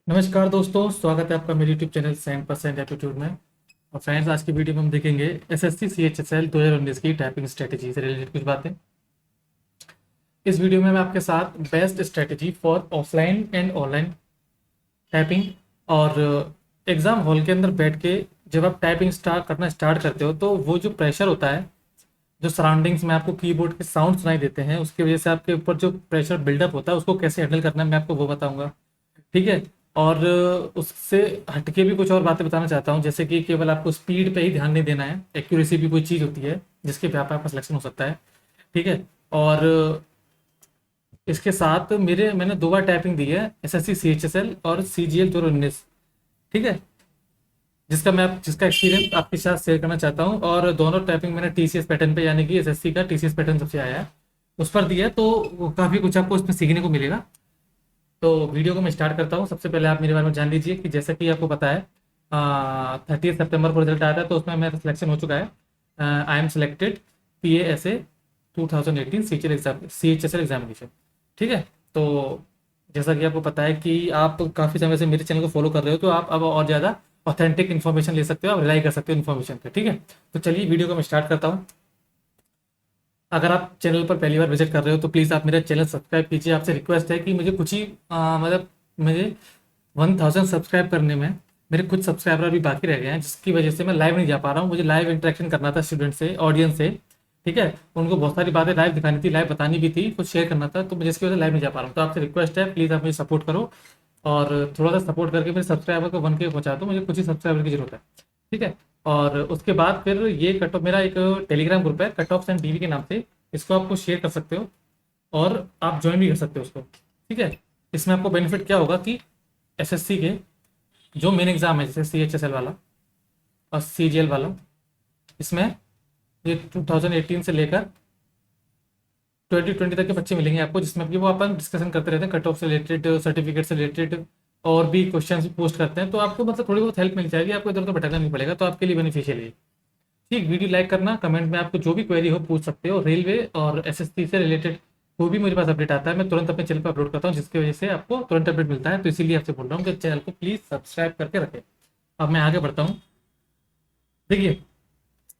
नमस्कार दोस्तों, स्वागत है आपका मेरे यूट्यूब चैनल 100% एप्टीट्यूड में। और फ्रेंड्स, आज की वीडियो में हम देखेंगे एसएससी सीएचएसएल 2019 की टाइपिंग स्ट्रेटजी से रिलेटेड कुछ बातें। इस वीडियो में मैं आपके साथ best strategy for offline and online typing और एग्ज़ाम हॉल के अंदर बैठ के जब आप टाइपिंग स्टार्ट करते हो तो वो जो प्रेशर होता है, जो सराउंडिंग्स में आपको कीबोर्ड के साउंड सुनाई देते हैं, उसकी वजह से आपके ऊपर जो प्रेशर बिल्डअप होता है उसको कैसे हैंडल करना है मैं आपको वो बताऊंगा। ठीक है। और उससे हटके भी कुछ और बातें बताना चाहता हूँ, जैसे कि केवल आपको स्पीड पे ही ध्यान नहीं देना है, एक्यूरेसी भी कोई चीज़ होती है जिसके पे आपका सिलेक्शन हो सकता है। ठीक है। और इसके साथ मैंने 2 बार टाइपिंग दी है, एसएससी सीएचएसएल और सीजीएल 2019। ठीक है। जिसका एक्सपीरियंस आपके साथ शेयर करना चाहता हूँ। और दोनों टाइपिंग मैंने टीसीएस पैटर्न पे, यानी कि एसएससी का टीसीएस पैटर्न सबसे आया है, उस पर दिया है, तो काफ़ी कुछ आपको इसमें सीखने को मिलेगा। तो वीडियो को मैं स्टार्ट करता हूँ। सबसे पहले आप मेरे बारे में जान लीजिए कि जैसा कि आपको पता है 30 सितंबर को रिजल्ट आया था, तो उसमें मेरा सिलेक्शन हो चुका है। I am selected PASA 2018 CHSL examination. ठीक है। तो जैसा कि आपको पता है कि आप काफ़ी समय से मेरे चैनल को फॉलो कर रहे हो, तो आप अब और ज़्यादा ऑथेंटिक इन्फॉर्मेशन ले सकते हो, आप रिलाई कर सकते हो इन्फॉर्मेशन पे। ठीक है। तो चलिए वीडियो को मैं स्टार्ट करता हूँ। अगर आप चैनल पर पहली बार विजिट कर रहे हो तो प्लीज़ आप मेरा चैनल सब्सक्राइब कीजिए। आपसे रिक्वेस्ट है कि मुझे कुछ ही मतलब मुझे 1000 सब्सक्राइब करने में मेरे कुछ सब्सक्राइबर अभी बाकी रह गए हैं, जिसकी वजह से मैं लाइव नहीं जा पा रहा हूँ। मुझे लाइव इंटरेक्शन करना था स्टूडेंट से, ऑडियंस से। ठीक है। उनको बहुत सारी बातें लाइव दिखानी थी, लाइव बतानी भी थी, कुछ शेयर करना था, तो मुझे इसकी वजह से लाइव नहीं जा पा रहा हूँ। तो आपसे रिक्वेस्ट है, प्लीज़ आप मुझे सपोर्ट करो और थोड़ा सा सपोर्ट करके मेरे सब्सक्राइबर को 1K पहुँचा दो। मुझे कुछ ही सब्सक्राइबर की जरूरत है। ठीक है। और उसके बाद फिर ये कट ऑफ, मेरा एक टेलीग्राम ग्रुप है कट ऑफ एंड टीवी के नाम से, इसको आपको शेयर कर सकते हो और आप ज्वाइन भी कर सकते हो उसको। ठीक है। इसमें आपको बेनिफिट क्या होगा कि एसएससी के जो मेन एग्जाम है, जैसे सीएचएसएल वाला और सीजीएल वाला, इसमें ये 2018 से लेकर 2020 तक के बच्चे मिलेंगे आपको, जिसमें कि वो अपन डिस्कशन करते रहते हैं कट ऑफ से रिलेटेड, सर्टिफिकेट से रिलेटेड, और भी क्वेश्चन पोस्ट करते हैं। तो आपको मतलब थोड़ी बहुत हेल्प मिल जाएगी, आपको इधर उधर भटकना नहीं पड़ेगा, तो आपके लिए बेनिफिशियल है। ठीक। वीडियो लाइक करना, कमेंट में आपको जो भी क्वेरी हो पूछ सकते हो। रेलवे और एसएससी से रिलेटेड कोई भी मेरे पास अपडेट आता है, मैं तुरंत अपने चैनल पर अपलोड करता हूँ, जिसकी वजह से आपको तुरंत अपडेट मिलता है। तो इसीलिए आपसे बोल रहा हूँ कि चैनल को प्लीज़ सब्सक्राइब करके रखें। अब मैं आगे बढ़ता हूँ। देखिए,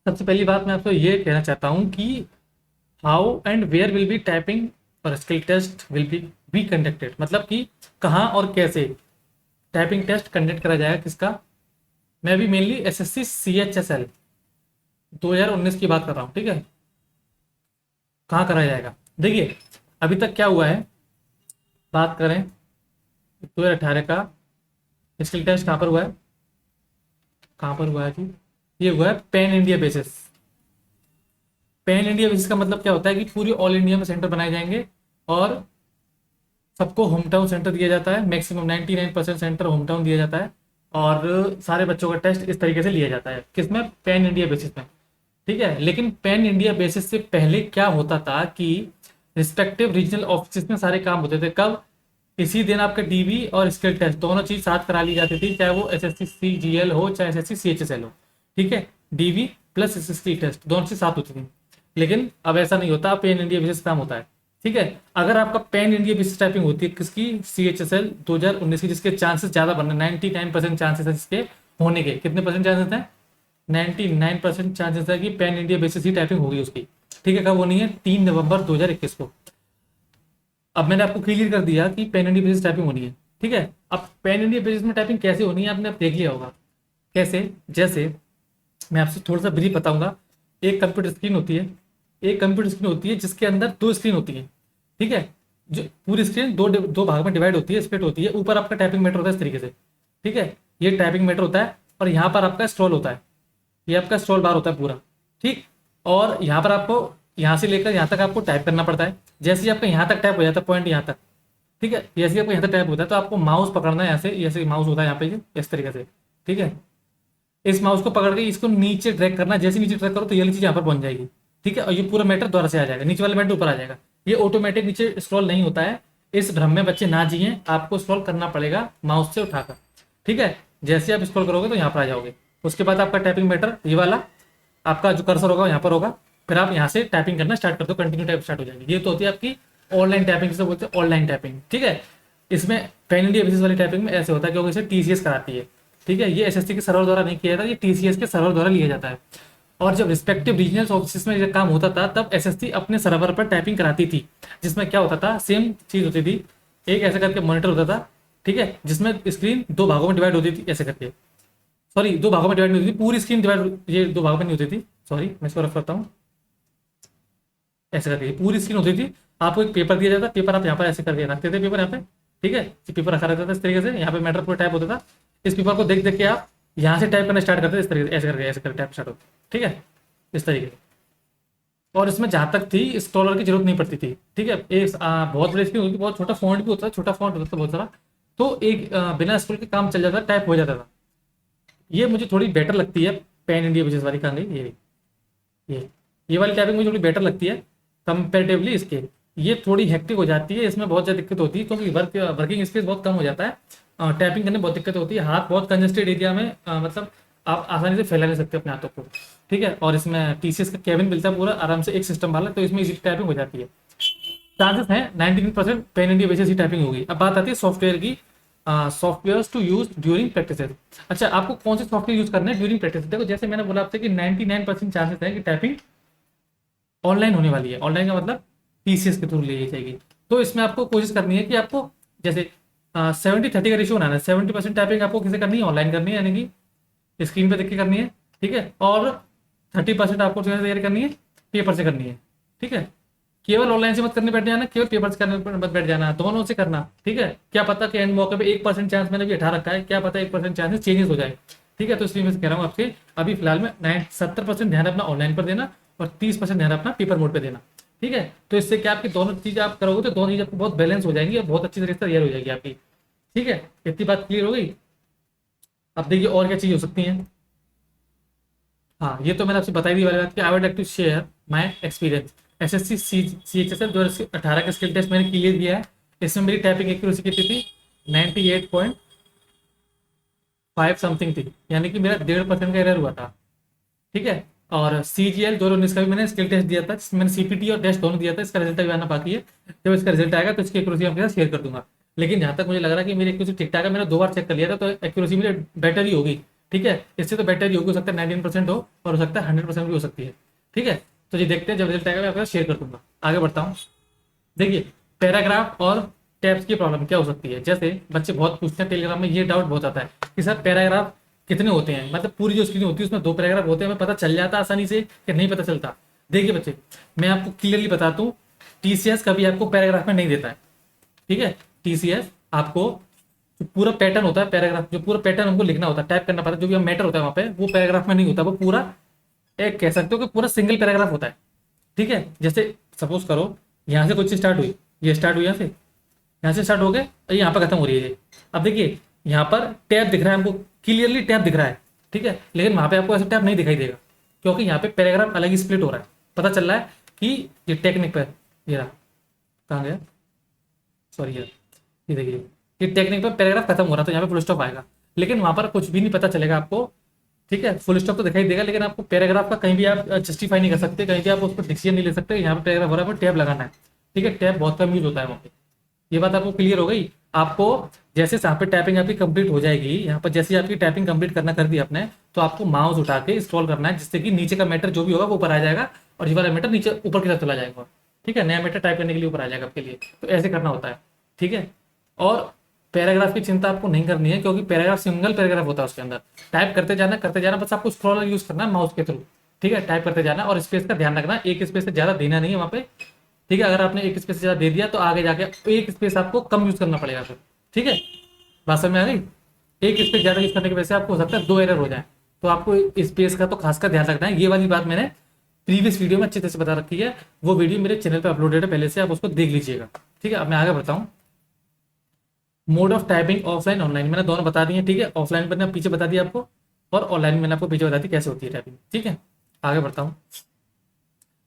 सबसे पहली बात मैं आपको ये कहना चाहता हूँ कि how and where will be typing और skill test will be conducted, मतलब कि कहाँ और कैसे टाइपिंग टेस्ट कंडक्ट करा जाएगा, किसका। मैं अभी मेनली एसएससी सीएचएसएल 2019 की बात कर रहा हूँ। ठीक है। कहाँ कराया जाएगा। देखिए, अभी तक क्या हुआ है, बात करें 2018 का स्किल टेस्ट कहाँ पर हुआ है, कहाँ पर हुआ है जी, ये हुआ है pan India basis. Pan India basis का मतलब क्या होता है कि पूरी ऑल इंडिया में सेंटर बनाए जाएंगे और सबको होम टाउन सेंटर दिया जाता है। मैक्सिमम 99% सेंटर होम टाउन दिया जाता है और सारे बच्चों का टेस्ट इस तरीके से लिया जाता है, किसमें, पैन इंडिया बेसिस में। ठीक है। लेकिन पैन इंडिया बेसिस से पहले क्या होता था कि रिस्पेक्टिव रीजनल ऑफिस में सारे काम होते थे। कब, इसी दिन आपका डीवी और स्किल टेस्ट दोनों चीज साथ करा ली जाती थी, चाहे वो एसएससी सीजीएल हो चाहे एसएससी सीएचएसएल हो। ठीक है। डीवी प्लस एसएससी टेस्ट दोनों चीज साथ होती थी। लेकिन अब ऐसा नहीं होता, पैन इंडिया बेसिस काम होता है। ठीक है। अगर आपका पैन इंडिया बेसिस टाइपिंग होती है किसकी, सीएचएसएल 2019 की, जिसके चांसेस ज्यादा बन रहे हैं, 99% चांसेस है जिसके होने के। कितने परसेंट चांसेस हैं, 99% चांसेस है कि पैन इंडिया बेसिस ही टाइपिंग होगी उसकी। ठीक है। कब होनी है, 3 नवंबर 2021 को। अब मैंने आपको क्लियर कर दिया कि पैन इंडिया बेसिस टाइपिंग होनी है। ठीक है। अब पैन इंडिया बेसिस में टाइपिंग कैसे होनी है आपने अब देख लिया होगा कैसे। जैसे मैं आपसे थोड़ा सा ब्रीफ बताऊंगा। एक कंप्यूटर स्क्रीन होती है, एक कंप्यूटर स्क्रीन होती है जिसके अंदर 2 स्क्रीन होती है। ठीक है। जो पूरी स्क्रीन दो भाग में डिवाइड होती है, स्प्लिट होती है। ऊपर आपका टाइपिंग मैटर होता है इस तरीके से। ठीक है। ये टाइपिंग मैटर होता है और यहाँ पर आपका स्क्रॉल होता है, ये आपका स्क्रॉल बार होता है पूरा। ठीक। और यहाँ पर आपको यहाँ से लेकर यहाँ तक आपको टाइप करना पड़ता है। जैसे ही आपका यहाँ तक टाइप हो जाता है, पॉइंट यहाँ तक। ठीक है। जैसे ही आपको यहाँ तक टाइप होता है तो आपको माउस पकड़ना है, यहाँ से, जैसे माउस होता है यहाँ पे इस तरीके से। ठीक है। इस माउस को पकड़ के इसको नीचे ड्रैग करना, जैसे नीचे ड्रैग करो तो ये वाली चीज यहाँ पर पहुंच जाएगी। ठीक है। और ये पूरा मैटर दोबारा से आ जाएगा, नीचे वाला मैटर ऊपर आ जाएगा। ये ऑटोमेटिक नीचे स्क्रॉल नहीं होता है। इस भ्रम में बच्चे ना जिए, आपको स्क्रॉल करना पड़ेगा माउस से उठाकर। ठीक है। जैसे आप स्क्रॉल करोगे तो यहाँ पर आ जाओगे। उसके बाद आपका टाइपिंग मैटर ये वाला, आपका जो कर्सर होगा यहाँ पर होगा। फिर आप यहाँ से टाइपिंग करना स्टार्ट कर दो, कंटिन्यू टाइप स्टार्ट हो जाएगी। ये तो होती है आपकी ऑनलाइन टाइपिंग, जिसे बोलते हैं ऑनलाइन टाइपिंग। ठीक है। इसमें पैन इंडिया बेसिस वाली टाइपिंग में ऐसे होता है क्योंकि इसे टीसीएस कराती है। ठीक है, ये एसएससी के सर्वर द्वारा नहीं किया जाता, ये टीसीएस के सर्वर द्वारा लिया जाता है। और जब रिस्पेक्टिव रीजनल ऑफिस में ये काम होता था तब एसएससी अपने सर्वर पर टाइपिंग कराती थी, जिसमें क्या होता था, सेम चीज होती थी। एक ऐसे करके मॉनिटर होता था, ठीक है, जिसमें स्क्रीन दो भागों में डिवाइड होती थी ऐसे करके। सॉरी, दो भागों में डिवाइड नहीं होती थी, पूरी स्क्रीन डिवाइड, ये दो भागों में नहीं होती थी। सॉरी, मैं इसको रफ करता हूँ। ऐसे करके पूरी स्क्रीन होती थी। आपको एक पेपर दिया जाता, पेपर आप यहाँ पर ऐसे करके रखते थे, पेपर यहाँ पे, ठीक है, पेपर रखा रहता था इस तरीके से, यहाँ पे मैटर पूरा टाइप होता था। इस पेपर को देख देख के आप यहाँ से टाइप करना स्टार्ट करते थे, इस तरीके से ऐसे करके टाइप स्टार्ट होता, ठीक है, इस तरीके से। और इसमें जहाँ तक थी स्क्रॉलर की जरूरत नहीं पड़ती थी, ठीक है। एक बहुत बड़ी स्क्रीन होती थी, बहुत छोटा फॉन्ट भी होता था, छोटा फॉन्ट होता था बहुत सारा, तो एक बिना स्क्रॉल के काम चल जाता, टाइप हो जाता था। ये मुझे थोड़ी बेटर लगती है, पैन इंडिया बेसिस वाली कहाँ गई, ये ये वाली टाइपिंग मुझे थोड़ी बेटर लगती है कंपेरेटिवली इसके। ये थोड़ी हेक्टिक हो जाती है, इसमें बहुत ज़्यादा दिक्कत होती है क्योंकि वर्किंग स्पेस बहुत कम हो जाता है, टाइपिंग करने में बहुत दिक्कत होती है, हाथ बहुत कंजेस्टेड एरिया में, मतलब आप आसानी से फैला नहीं सकते अपने हाथों को, ठीक है। और इसमें टीसीएस का केबिन मिलता है पूरा आराम से, एक सिस्टम वाला, तो इसमें इजी टाइपिंग हो जाती है। चांसेस हैं 99% पेन इंडिया बेसिस ही टाइपिंग होगी। अब बात आती है सॉफ्टवेयर की, software to use during practice. अच्छा, आपको कौन से सॉफ्टवेयर यूज करने हैं ड्यूरिंग प्रैक्टिस? देखो, जैसे मैंने बोला आपसे कि 99% चांसेस है कि टाइपिंग ऑनलाइन होने वाली है। ऑनलाइन का मतलब टीसीएस के थ्रू ली जाएगी। तो इसमें आपको कोशिश करनी है कि आपको जैसे 70-30 का रेशियो बनाना है। 70% टाइपिंग आपको किसे करनी है, ऑनलाइन करनी है, यानी कि स्क्रीन पे देख के करनी है, ठीक है। और 30% आपको तैयारी करनी है, पेपर से करनी है, ठीक है। केवल ऑनलाइन से मत करने बैठ जाना, केवल पेपर से करने मत बैठ जाना, दोनों से करना, ठीक है। क्या पता कि एंड मौके पे 1% चांस मैंने भी हटा रखा है, क्या पता 1% चांसेस चेंजेस हो जाए, ठीक है। तो इसलिए मैं कह रहा हूँ आपसे अभी फिलहाल में 70% ध्यान अपना ऑनलाइन पर देना और 30% ध्यान अपना पेपर मोड पे देना, ठीक है। तो इससे क्या आपकी दोनों चीज़ आप करोगे तो दोनों चीज़ आपको बहुत बैलेंस हो जाएंगी और बहुत अच्छी तरीके से तैयार हो जाएगी आपकी, ठीक है। इतनी बात क्लियर हो गई। अब देखिए और क्या चीज़ हो सकती है। हाँ, ये तो मैंने आपसे बताई दी वाली बात कि I would like to share my experience. SSC CHSL 2018 का स्किल टेस्ट मैंने क्लियर किया है। इसमें मेरी टाइपिंग एक्यूरेसी कितनी थी, 98.5 समथिंग थी, यानी कि मेरा 1.5% का एरर हुआ था, ठीक है। और CGL 2019 का भी मैंने स्किल टेस्ट दिया था, जिसमें मैंने सीपीटी और टेस्ट दोनों दिया था। इसका रिजल्ट अभी आना बाकी है, जब इसका रिजल्ट आएगा तो इसकी एक्यूरेसी आपके साथ शेयर कर दूंगा। लेकिन जहाँ तक मुझे लग रहा है कि मेरी एक्यूरेसी ठीक ठाक है, मैंने 2 बार चेक कर लिया था, तो एक्यूरेसी मेरी बेटर ही होगी, ठीक है। इससे तो बेटर ही होगी, हो सकता है 19% हो और हो सकता है 100% भी हो सकती है, ठीक है। तो ये देखते हैं, जब रिजल्ट आएगा मैं आपके साथ शेयर कर दूंगा। आगे बढ़ता हूँ। देखिए, पैराग्राफ और टैब्स की प्रॉब्लम क्या हो सकती है। जैसे बच्चे बहुत पूछते हैं, टेलीग्राम में ये डाउट बहुत आता है कि सर पैराग्राफ कितने होते हैं, मतलब पूरी जो स्क्रीन होती है उसमें 2 पैराग्राफ होते हैं, हमें पता चल जाता है आसानी से कि नहीं पता चलता। देखिए बच्चे, मैं आपको क्लियरली बताता हूँ, टीसीएस कभी आपको पैराग्राफ में नहीं देता है, ठीक है। टीसीएस आपको जो पूरा पैटर्न होता है, पैराग्राफ जो पूरा पैटर्न हमको लिखना होता है, टाइप करना पड़ता है, जो भी मैटर होता है वहाँ पे, वो पैराग्राफ में नहीं होता, वो पूरा एक कह सकते हो कि पूरा सिंगल पैराग्राफ होता है, ठीक है। जैसे सपोज करो यहाँ से कुछ चीज स्टार्ट हुई, ये स्टार्ट हुई यहाँ से स्टार्ट हो गए और यहाँ पर खत्म हो रही है ये। अब देखिए, यहाँ पर टैब दिख रहा है हमको, क्लियरली टैब दिख रहा है, ठीक है। लेकिन वहाँ पे आपको ऐसा टैब नहीं दिखाई देगा क्योंकि यहाँ पे पैराग्राफ अलग ही स्प्लिट हो रहा है। पता चल रहा है कि ये टेक्निक पर, ये रहा, कहाँ गया, सॉरी यार, ये देखिए, ये टेक्निक पर पैराग्राफ खत्म हो रहा है, तो यहाँ पे फुल स्टॉप आएगा। लेकिन वहाँ पर कुछ भी नहीं पता चलेगा आपको, ठीक है। फुल स्टॉप तो दिखाई देगा, लेकिन आपको पैराग्राफ का कहीं भी आप जस्टिफाई नहीं कर सकते, कहीं भी आप उस पर डिसीजन नहीं ले सकते। यहाँ पे पैराग्राफ हो रहा है, पर टैब लगाना है, ठीक है। टैब बहुत कम यूज होता है वहाँ पे। ये बात आपको क्लियर हो गई। आपको जैसे यहाँ पे टाइपिंग आपकी कंप्लीट हो जाएगी, यहाँ पर जैसे आपकी टाइपिंग कंप्लीट करना कर दी आपने, तो आपको माउस उठा के स्क्रॉल करना है, जिससे कि नीचे का मैटर जो भी होगा वो ऊपर आ जाएगा और ये वाला मैटर नीचे ऊपर की तरफ चला जाएगा, ठीक है। नया मैटर टाइप करने के लिए ऊपर आ जाएगा आपके लिए, तो ऐसे करना होता है, ठीक है। और पैराग्राफ की चिंता आपको नहीं करनी है क्योंकि पैराग्राफ सिंगल पैराग्राफ होता है, उसके अंदर टाइप करते जाना, बस आपको स्क्रॉलर यूज करना है माउस के थ्रू, ठीक है। टाइप करते जाना और स्पेस का ध्यान रखना, एक स्पेस से ज्यादा देना नहीं है वहाँ पे, ठीक है। अगर आपने एक स्पेस से ज्यादा दे दिया तो आगे जाके एक स्पेस आपको कम यूज करना पड़ेगा फिर, ठीक है। बात समझ में आ गई। एक स्पेस ज्यादा यूज करने की वजह से आपको हो सकता है 2 एरर हो जाए, तो आपको स्पेस का तो खासकर ध्यान रखना है। ये वाली बात मैंने प्रीवियस वीडियो में अच्छी तरह से बता रखी है, वो वीडियो मेरे चैनल पर अपलोडेड है पहले से, आप उसको देख लीजिएगा, ठीक है। अब मैं आगे बताऊं। Mode of typing offline online मैंने दोनों बता दिए, ठीक है। ऑफलाइन मैंने पीछे बता दिया आपको और ऑनलाइन मैंने आपको पीछे बता दी कैसे होती है टाइपिंग, ठीक है। आगे बढ़ता हूँ।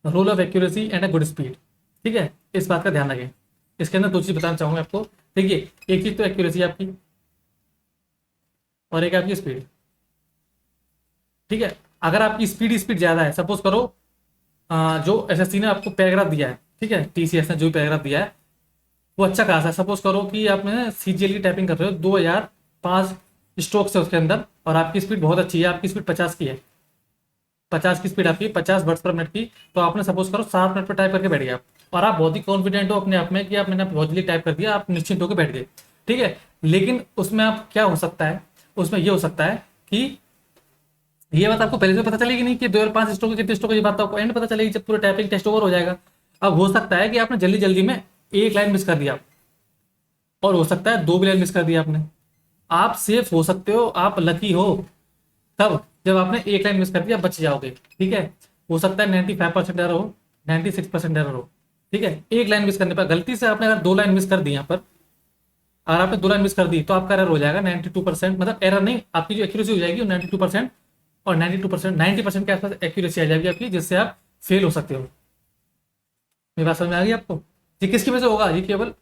Rule of accuracy and a good speed, ठीक है, इस बात का ध्यान रखें। इसके अंदर 2 चीज बताना चाहूंगा आपको। देखिए, एक चीज तो एक्यूरेसी आपकी और एक आपकी स्पीड, ठीक है। अगर आपकी स्पीड ज्यादा है, सपोज करो जो एसएससी ने आपको पैराग्राफ दिया है, ठीक है, टीसीएस ने जो पैराग्राफ दिया है वो अच्छा खासा है। सपोज करो कि आपने सीजीएल की टाइपिंग कर रहे हो, 2005 स्ट्रोक्स है उसके अंदर, और आपकी स्पीड बहुत अच्छी है, आपकी स्पीड 50 की है, 50 की स्पीड आपकी 50 वर्ड्स पर मिनट की, तो आपने सपोज करो 7 मिनट पर टाइप करके बैठ गया आप, और आप बहुत ही कॉन्फिडेंट हो अपने आप में कि आप मैंने बहुत जल्दी टाइप कर दिया, आप निश्चिंत होकर बैठ गए, ठीक है। लेकिन उसमें आप क्या हो सकता है, उसमें ये हो सकता है कि ये बात आपको पहले से पता चलेगी नहीं कि 2005 स्ट्रोक कितने स्ट्रोक, ये बात तो आपको एंड पता चलेगी जब पूरा टाइपिंग टेस्ट ओवर हो जाएगा। अब हो सकता है कि आपने जल्दी जल्दी में एक लाइन मिस कर दिया, और हो सकता है 2 भी लाइन मिस कर दिया आपने। आप सेफ हो सकते हो, आप लकी हो तब जब आपने एक लाइन मिस कर दिया, बच जाओगे, ठीक है। हो सकता है 95% एरर हो, 96% एरर हो, ठीक है। एक लाइन मिस करने पर, गलती से आपने अगर 2 लाइन मिस कर दी यहाँ पर, अगर आपने 2 लाइन मिस कर दी तो आपका एरर हो जाएगा 92%, मतलब एरर नहीं, आपकी जो एक्यूरेसी हो जाएगी वो 92%, और 92% 90% के आसपास एक्यूरेसी आ जाएगी आपकी, जिससे आप फेल हो सकते हो। मेरी बात समझ में आ गई आपको? ये किसकी वजह से होगा? ये केवल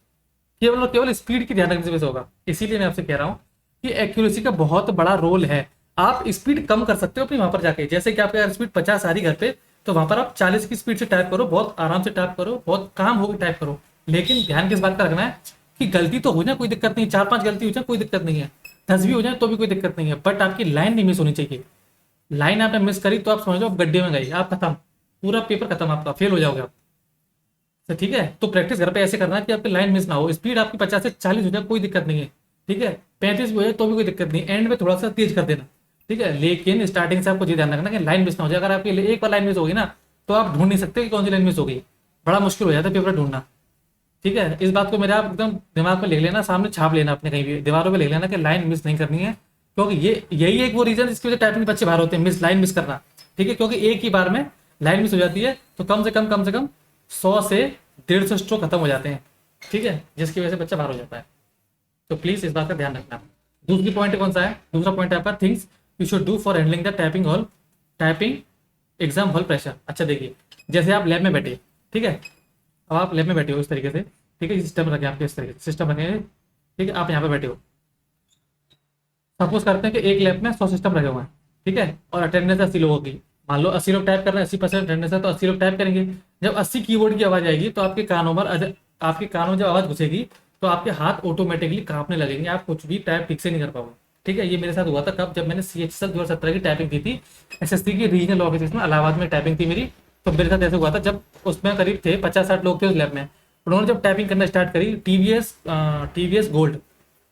केवल और केवल स्पीड की ध्यान रखने की वजह से होगा। इसीलिए मैं आपसे कह रहा हूँ कि एक्यूरेसी का बहुत बड़ा रोल है। आप स्पीड कम कर सकते हो अपनी वहां पर जाके, जैसे कि आपकी अगर स्पीड 50 आ रही घर पे, तो वहां पर आप 40 की स्पीड से टाइप करो, बहुत आराम से टाइप करो, बहुत काम होकर टाइप करो। लेकिन ध्यान किस बात का रखना है कि गलती तो हो जाए कोई दिक्कत नहीं, 4-5 गलती हो जाए कोई दिक्कत नहीं है, 10 भी हो जाए तो भी कोई दिक्कत नहीं है, बट आपकी लाइन नहीं मिस होनी चाहिए। लाइन आपने मिस करी तो आप समझ लो आप गड्ढे में गए, आप खत्म, पूरा पेपर खत्म, आपका फेल हो जाओगे आप। तो ठीक है, तो प्रैक्टिस घर पे ऐसे करना कि आपकी लाइन मिस ना हो, स्पीड आपकी 50 से 40 हो जाए कोई दिक्कत नहीं है, ठीक है। 35 भी हो जाए तो भी कोई दिक्कत नहीं, एंड में थोड़ा सा तेज कर देना, ठीक है। लेकिन स्टार्टिंग से आपको ये ध्यान रखना कि लाइन मिस ना हो जाए। अगर आपकी एक बार लाइन मिस होगी ना, तो आप ढूंढ नहीं सकते कि कौन सी लाइन मिस हो गई, बड़ा मुश्किल हो जाता है पेपर ढूंढना, ठीक है। इस बात को मेरे आप एकदम दिमाग में लिख लेना, सामने छाप लेना, अपने कहीं भी दीवारों पे लिख लेना कि लाइन मिस नहीं करनी है, क्योंकि ये यही एक वो रीजन जिसकी वजह से टाइपिंग बच्चे बाहर होते हैं, लाइन मिस करना, ठीक है। क्योंकि एक ही बार में लाइन मिस हो जाती है, तो कम से कम 100 से 150 स्ट्रोक खत्म हो जाते हैं, ठीक है, जिसकी वजह से बच्चा बाहर हो जाता है। तो प्लीज इस बात का ध्यान रखना। दूसरी पॉइंट कौन सा है? दूसरा पॉइंट है आपका things you should do for handling the typing exam hall pressure. अच्छा देखिए, जैसे आप लैब में बैठे, ठीक है, अब आप लैब में बैठे हो इस तरीके से, ठीक है, सिस्टम रखे आपके, इस तरीके से सिस्टम रखे हैं, ठीक है, आप यहाँ पे बैठे हो। सपोज करते हैं कि एक लैब में 100 सिस्टम रखे हुए हैं, ठीक है, और अटेंडेंस 80 लोगों की। मान लो 80 लोग टाइप कर रहे हैं, 80% अटेंडेंस है, तो 80 लोग टाइप करेंगे। जब 80 कीबोर्ड की आवाज आएगी तो आपके कानों में जब आवाज घुसेगी तो आपके हाथ ऑटोमेटिकली कांपने लगेंगे, आप कुछ भी टाइप ठीक से नहीं कर पाओगे, ठीक है। ये मेरे साथ हुआ था कब, जब मैंने CHSL 2017 की टाइपिंग की थी, SSC की रीजनल ऑफिस में इलाहाबाद में टाइपिंग थी मेरी। तो मेरे साथ ऐसे हुआ था, जब उसमें करीब थे 50-60 लोग थे उस लैब में, उन्होंने जब टाइपिंग करना स्टार्ट करी, टीवीएस गोल्ड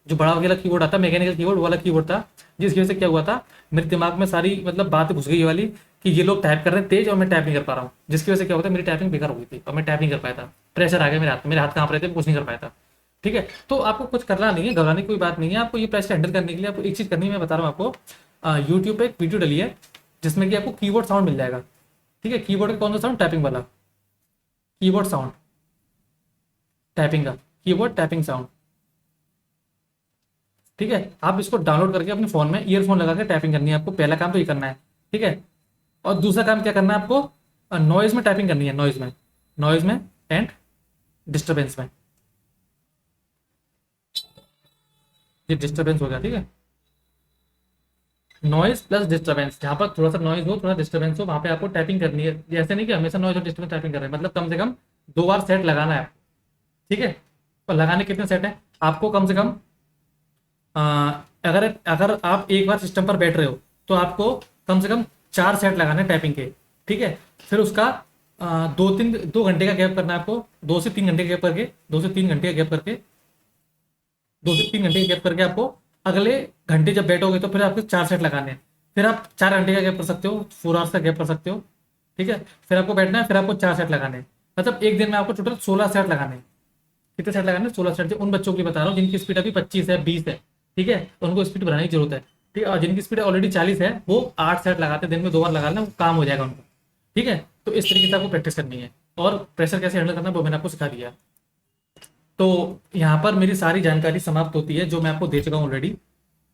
जो बड़ा वाला कीबोर्ड आता, मैकेनिकल कीबोर्ड वाला कीबोर्ड था, जिसकी वजह से क्या हुआ था, मेरे दिमाग में सारी मतलब बात घुस गई ये वाली कि ये लोग टाइप कर रहे हैं तेज और मैं टाइप नहीं कर पा रहा हूँ, जिसकी वजह से क्या होता है मेरी टाइपिंग बेकार हो गई थी और मैं टाइप नहीं कर पाया था। प्रेशर आ गया मेरे हाथ में, मेरे हाथ कांप रहे थे, कुछ नहीं कर पाया था, ठीक है। तो आपको कुछ करना नहीं है, घबराने की कोई बात नहीं है। आपको ये प्रेशर हैंडल करने के लिए आपको एक चीज़ करनी है, मैं बता रहा हूँ आपको। यूट्यूब पे एक वीडियो डली है जिसमें कि आपको कीबोर्ड साउंड मिल जाएगा, ठीक है। कीबोर्ड का कौन सा साउंड? टाइपिंग वाला कीबोर्ड साउंड, टाइपिंग का कीबोर्ड टाइपिंग साउंड, ठीक है। आप इसको डाउनलोड करके अपने फोन में ईयरफोन लगा के टाइपिंग करनी है आपको, पहला काम तो ये करना है, ठीक है। और दूसरा काम क्या करना है आपको? नॉइज में टाइपिंग करनी है, नॉइज में एंड डिस्टर्बेंस में। ये डिस्टर्बेंस हो गया, ठीक है, नॉइज प्लस डिस्टर्बेंस, जहाँ पर थोड़ा सा नॉइज हो, थोड़ा डिस्टर्बेंस हो, वहां पे आपको टाइपिंग करनी है। जैसे नहीं कि हमेशा नॉइज और डिस्टर्बेंस टाइपिंग कर रहे हैं, मतलब कम से कम 2 बार सेट लगाना है आपको, ठीक है। और लगाने कितने सेट है आपको? कम से कम अ, अगर अगर आप एक बार सिस्टम पर बैठ रहे हो तो आपको कम से कम 4 सेट लगाने हैं टाइपिंग के, ठीक है। फिर उसका 2 घंटे का गैप करना है आपको, 2 से 3 घंटे का गैप करके, 2 से 3 घंटे का गैप करके, 2 से 3 घंटे का गैप करके आपको अगले घंटे जब बैठोगे तो फिर आपको 4 सेट लगाने हैं। फिर आप 4 घंटे का गैप कर सकते हो, 4 आवर्स का गैप कर सकते हो, ठीक है। फिर आपको बैठना है, फिर आपको 4 सेट लगाने हैं, मतलब एक दिन में आपको टोटल 16 सेट लगाने हैं। कितने सेट लगाने हैं? 16 सेट। जो उन बच्चों के लिए बता रहा हूँ जिनकी स्पीड अभी 25 है, 20 है, ठीक है, उनको स्पीड बढ़ाने की जरूरत है, ठीक है। और जिनकी स्पीड ऑलरेडी 40 है वो 8 सेट लगाते हैं, दिन में 2 बार लगा लेना, वो काम हो जाएगा उनको, ठीक है। तो इस तरीके से आपको प्रैक्टिस करनी है, और प्रेशर कैसे हैंडल करना है वो मैंने आपको सिखा दिया। तो यहाँ पर मेरी सारी जानकारी समाप्त होती है जो मैं आपको दे चुका हूँ ऑलरेडी।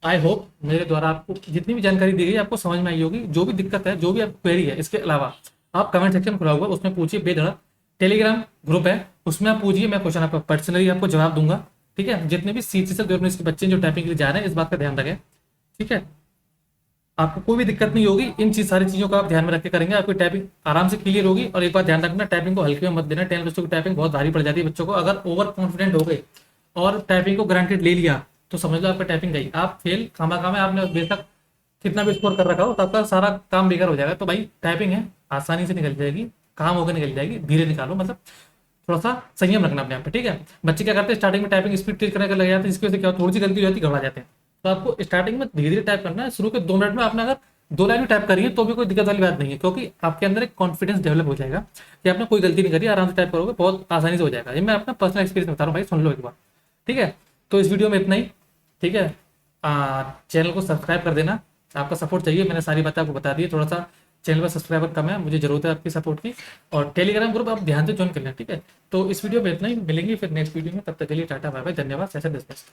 आई होप मेरे द्वारा आपको जितनी भी जानकारी दी गई आपको समझ में आई होगी। जो भी दिक्कत है, जो भी आपको क्वेरी है, इसके अलावा आप कमेंट सेक्शन खुला हुआ है, उसमें पूछिए बेधड़क। टेलीग्राम ग्रुप है, उसमें आप पूछिए, मैं क्वेश्चन आपको पर्सनली आपको जवाब दूंगा, ठीक है। जितने भी CHSL 2019 के बच्चे जो टाइपिंग के लिए जा रहे हैं, इस बात का ध्यान रखें, ठीक है। आपको कोई भी दिक्कत नहीं होगी। इन सारी चीज़ों का आप ध्यान में रख के करेंगे, आपकी टाइपिंग आराम से क्लियर होगी। और एक बात ध्यान रखना, टाइपिंग को हल्के में मत देना। 10 बच्चों की टाइपिंग बहुत भारी पड़ जाती है बच्चों को। अगर ओवर कॉन्फिडेंट हो गए और टाइपिंग को ग्रांटेड ले लिया तो समझ लो आपका टाइपिंग गई, आप फेल खामा खामा। आपने बेशक कितना भी स्कोर कर रखा हो तो आपका सारा काम बेकार हो जाएगा। तो भाई टाइपिंग है, आसानी से निकल जाएगी, काम होकर निकल जाएगी। धीरे निकालो, मतलब थोड़ा सा संयम रखना अपने आप पे, ठीक है। बच्चे क्या करते हैं, स्टार्टिंग में टाइपिंग स्पीड तेज करने का लग जाते हैं, इसकी वजह से क्या थोड़ी सी गलती हो जाती है, घबरा जाते हैं। तो आपको स्टार्टिंग में धीरे धीरे टाइप करना है। शुरू के 2 मिनट में आपने अगर 2 लाइन भी टाइप करी है तो भी कोई दिक्कत वाली बात नहीं है, क्योंकि आपके अंदर एक कॉन्फिडेंस डेवलप हो जाएगा कि आपने कोई गलती नहीं करी, आराम से टाइप करोगे, बहुत आसानी से हो जाएगा। ये मैं अपना पर्सनल एक्सपीरियंस बता रहा हूँ भाई, सुन लो एक बार, ठीक है। तो इस वीडियो में इतना ही, ठीक है। चैनल को सब्सक्राइब कर देना, आपका सपोर्ट चाहिए। मैंने सारी बातें आपको बता दी है। थोड़ा सा चैनल पर सब्सक्राइबर कम है, मुझे जरूरत है आपकी सपोर्ट की। और टेलीग्राम ग्रुप आप ध्यान से ज्वाइन कर लें, ठीक है। तो इस वीडियो में इतना ही, मिलेंगे फिर नेक्स्ट वीडियो में। तब तक के लिए टाटा बाय बाय, धन्यवाद। Session dismiss.